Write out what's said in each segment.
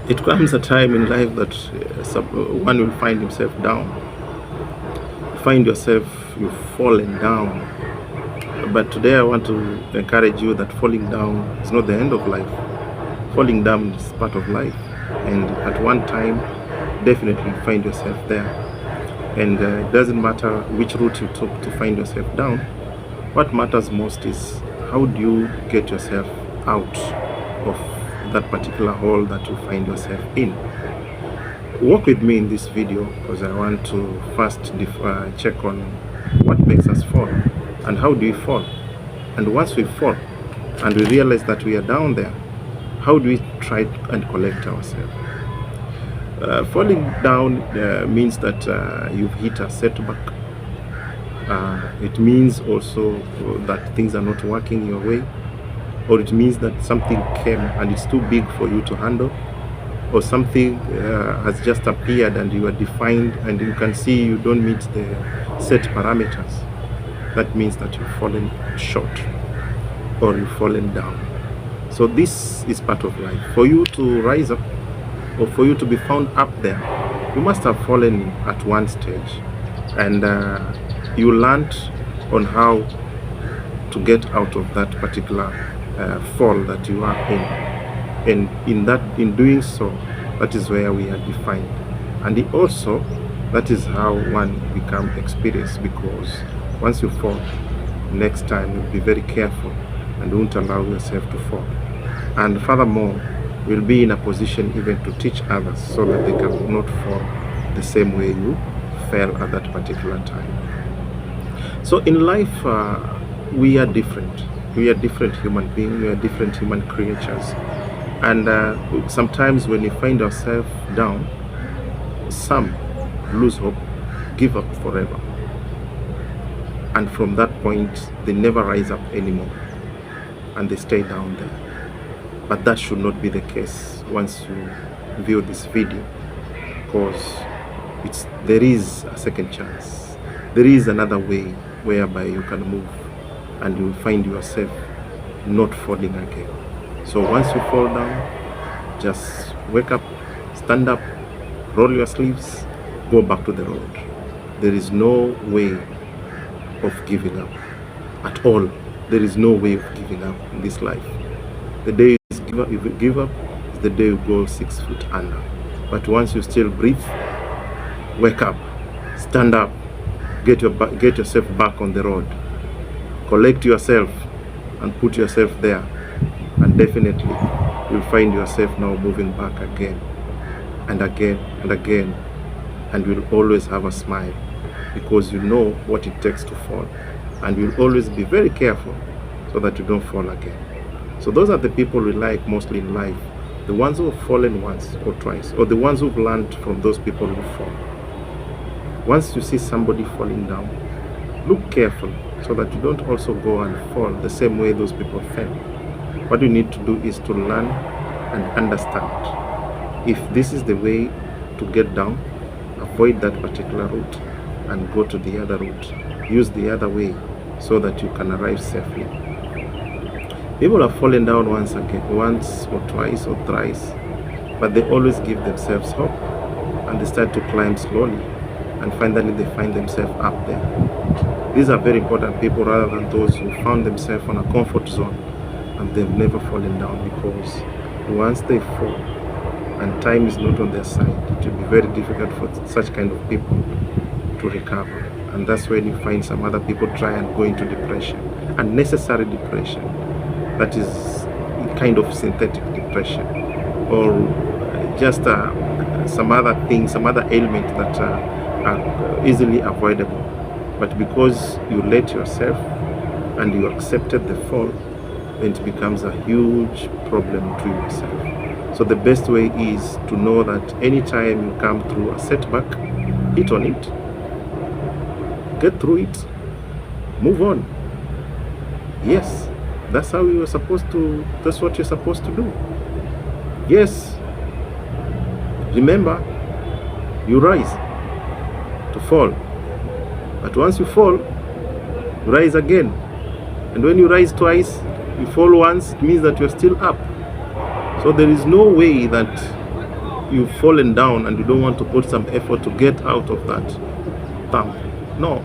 It comes a time in life that one will find himself down. You find yourself, you've fallen down. But today I want to encourage you that falling down is not the end of life. Falling down is part of life. And at one time, definitely find yourself there. And it doesn't matter which route you took to find yourself down. What matters most is how do you get yourself out of that particular hole that you find yourself in. Walk with me in this video because I want to first check on what makes us fall and how do we fall. And once we fall and we realize that we are down there, how do we try and collect ourselves? Falling down means that you've hit a setback. It means also that things are not working your way, or it means that something came and it's too big for you to handle, or something has just appeared and you are defined and you can see you don't meet the set parameters. That means that you've fallen short or you've fallen down. So this is part of life. For you to rise up or for you to be found up there, you must have fallen at one stage, and you learned on how to get out of that particular fall that you are in. And in doing so, that is where we are defined. And also, that is how one become experienced, because once you fall, next time you'll be very careful and won't allow yourself to fall. And furthermore, you'll be in a position even to teach others so that they can not fall the same way you fell at that particular time. So in life, we are different. We are different human beings, we are different human creatures. And sometimes when we find ourselves down, some lose hope, give up forever. And from that point, they never rise up anymore. And they stay down there. But that should not be the case once you view this video, because there is a second chance. There is another way whereby you can move and you will find yourself not falling again. So once you fall down, just wake up, stand up, roll your sleeves, go back to the road. There is no way of giving up at all. There is no way of giving up in this life. The day you give up is the day you go 6 feet under. But once you still breathe, wake up, stand up, get yourself back on the road. Collect yourself and put yourself there, and definitely you'll find yourself now moving back again and again and again, and you'll always have a smile because you know what it takes to fall, and you'll always be very careful so that you don't fall again. So those are the people we like mostly in life, the ones who have fallen once or twice, or the ones who've learned from those people who fall. Once you see somebody falling down, look careful so that you don't also go and fall the same way those people fell. What you need to do is to learn and understand. If this is the way to get down, avoid that particular route and go to the other route. Use the other way so that you can arrive safely. People have fallen down once or twice or thrice, but they always give themselves hope and they start to climb slowly, and finally they find themselves up there. These are very important people rather than those who found themselves on a comfort zone and they've never fallen down, because once they fall and time is not on their side, it will be very difficult for such kind of people to recover. And that's when you find some other people try and go into depression, unnecessary depression, that is kind of synthetic depression, or just some other thing, some other ailment that are easily avoidable. But because you let yourself and you accepted the fall, then it becomes a huge problem to yourself. So the best way is to know that anytime you come through a setback, hit on it, get through it, move on. Yes, that's how you are supposed to, that's what you're supposed to do. Yes, remember, you rise to fall. But once you fall, you rise again. And when you rise twice, you fall once, it means that you're still up. So there is no way that you've fallen down and you don't want to put some effort to get out of that thump. No,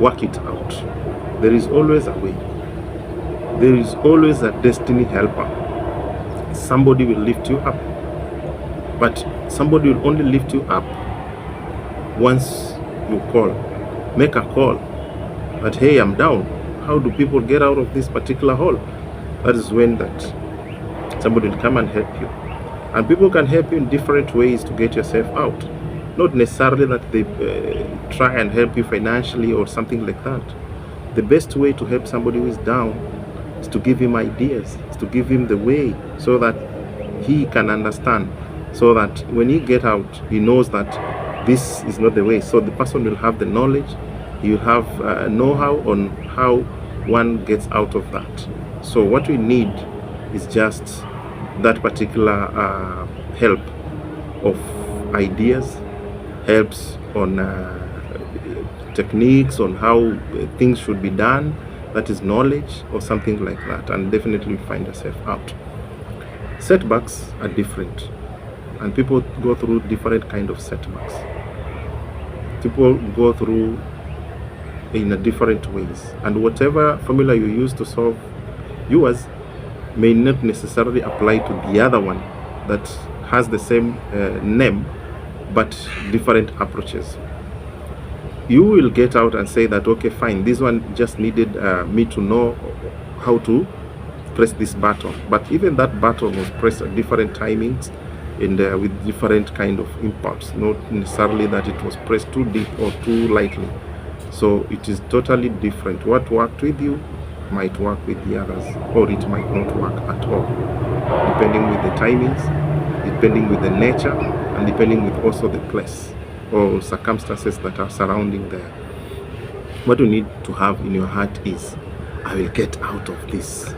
work it out. There is always a way. There is always a destiny helper. Somebody will lift you up, but somebody will only lift you up once you call. Make a call that, hey, I'm down. How do people get out of this particular hole? That is when that somebody will come and help you. And people can help you in different ways to get yourself out. Not necessarily that they try and help you financially or something like that. The best way to help somebody who is down is to give him ideas, is to give him the way so that he can understand, so that when he gets out, he knows that this is not the way. So the person will have the knowledge, he will have know-how on how one gets out of that. So what we need is just that particular help of ideas, helps on techniques on how things should be done, that is knowledge or something like that, and definitely find yourself out. Setbacks are different, and people go through different kind of setbacks. People go through in a different ways, and whatever formula you use to solve yours may not necessarily apply to the other one that has the same name but different approaches. You will get out and say that, okay, fine, this one just needed me to know how to press this button, but even that button was pressed at different timings and with different kind of impulse, not necessarily that it was pressed too deep or too lightly. So it is totally different. What worked with you might work with the others, or it might not work at all, depending with the timings, depending with the nature, and depending with also the place or circumstances that are surrounding there. What you need to have in your heart is, I will get out of this.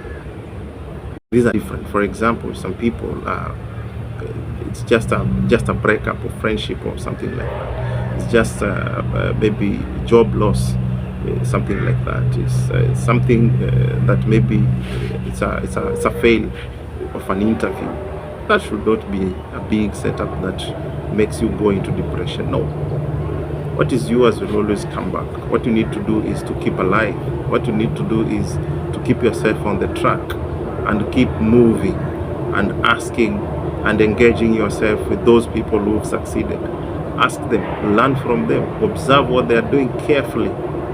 These are different. For example, some people it's just a breakup of friendship or something like that. It's just maybe job loss, something like that. It's something that maybe it's a fail of an interview. That should not be a big setup that makes you go into depression. No. What is yours will always come back. What you need to do is to keep alive. What you need to do is to keep yourself on the track and keep moving and asking and engaging yourself with those people who have succeeded. Ask them, learn from them, observe what they are doing carefully,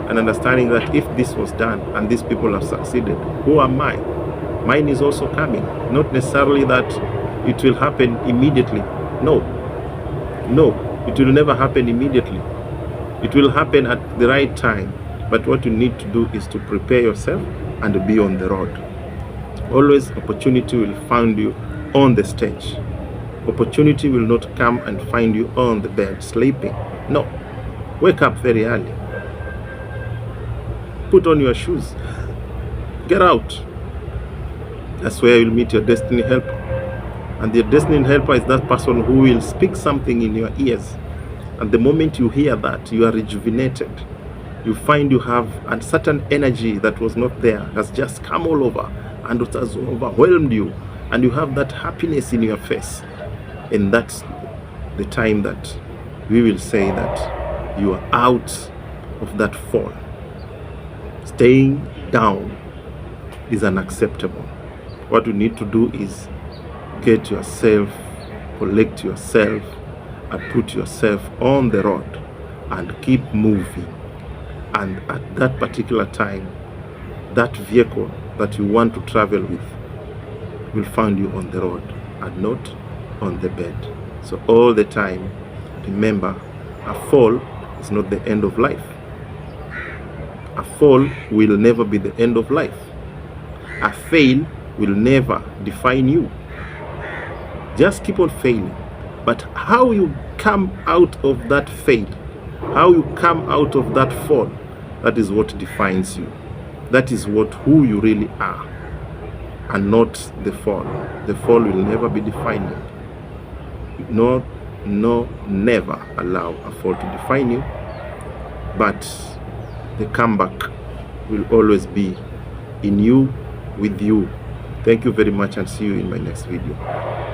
and understanding that if this was done and these people have succeeded, who am I? Mine is also coming. Not necessarily that it will happen immediately. No, it will never happen immediately. It will happen at the right time. But what you need to do is to prepare yourself and be on the road. Always opportunity will find you on the stage. Opportunity will not come and find you on the bed sleeping. No, wake up very early. Put on your shoes. Get out. That's where you'll meet your destiny helper. And the destiny helper is that person who will speak something in your ears. And the moment you hear that, you are rejuvenated. You find you have a certain energy that was not there, has just come all over and it has overwhelmed you. And you have that happiness in your face. And that's the time that we will say that you are out of that fall. Staying down is unacceptable. What you need to do is get yourself, collect yourself, and put yourself on the road and keep moving. And at that particular time, that vehicle that you want to travel with will find you on the road and not on the bed. So all the time, remember, a fall is not the end of life. A fall will never be the end of life. A fail will never define you. Just keep on failing. But how you come out of that fail, how you come out of that fall, that is what defines you. That is who you really are, and not the fall. The fall will never be defining. No, never allow a fall to define you. But the comeback will always be in you, with you. Thank you very much, and see you in my next video.